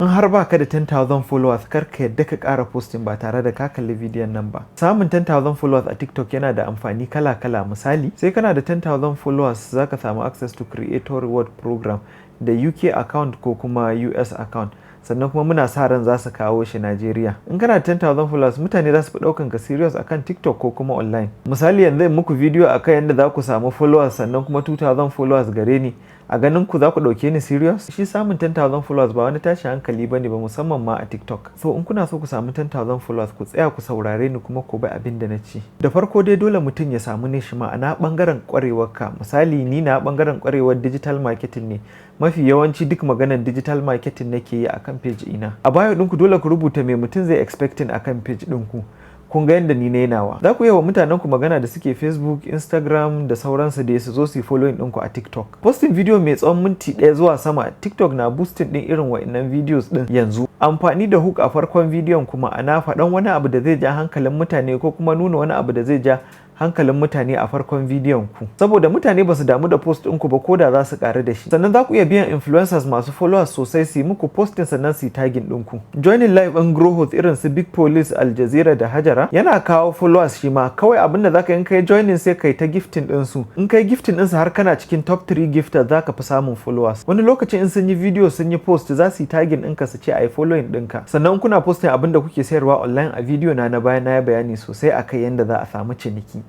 In har baka da 10,000 followers kar ka yadda ka ƙara posting ba tare da ka kalli bidiyon nan ba. Samun 10,000 followers a TikTok yana da amfani kala-kala. Misali, sai kana da 10,000 followers zaka samu access to creator reward program da UK account ko kuma US account. Sannan kuma muna sa ran za su kawo shi Najeriya. In kana da 10,000 followers mutane za su fi ɗaukan ka serious akan TikTok ko kuma online. Misali yanzu in muku video akan yadda za ku samu followers sannan kuma 2,000 followers gare ni. A ganin ku za ku ɗauke ni serious? Shi samun 10,000 followers ba wani tashi hankali bane ba musamman ma a TikTok. So in kuna so ku samu 10,000 followers ku tsaya ku saurare ni kuma ku bi abin da na ci. Da farko dai dole mutum ya samu niche ma'ana bangaren kwarewarka. Misali ni na bangaren kwarewar digital marketing ne. Mafi yawanci duk maganar digital marketing nake yi akan page ina. A bio ɗinku dole ku rubuta me mutum zai expecting akan page ɗinku. Kun ga yadda ni na nawa. Za ku yi wa mutanen ku magana da suke Facebook, Instagram da sauransu da su zo su yi following ɗinku a TikTok. Posting video mai tsawon minti 1 zuwa sama, TikTok na boosting ɗin irin wa'innan videos ɗin yanzu. Amfani da hook a farkon bidiyon kuma ana faɗan wani abu da zai ja hankalin mutane ko kuma nuna wani abu da zai ja hankalin mutane a farkon bidiyon ku. Saboda mutane ba su damu da post ɗinku ba ko da za su ƙaru da shi. Sannan za ku iya biyan influencers masu followers sosai su yi muku posting sannan su yi tagging ɗinku. Joining live ɗin grow host irin su Big Police, Al Jazeera da Hajara yana kawo followers shi ma. Kawai abinda za ka yi kai joining sai kai ta gifting ɗinsu. In kai gifting ɗinsu har kana cikin top 3 gifters za ka fi samun followers. Wani lokacin in sun yi video sun yi post za su yi tagging ɗinka su ce a yi following ɗinka. Sannan kuna posting abinda kuke sayarwa online a video na baya na bayani sosai akai yanda za a samu ciniki.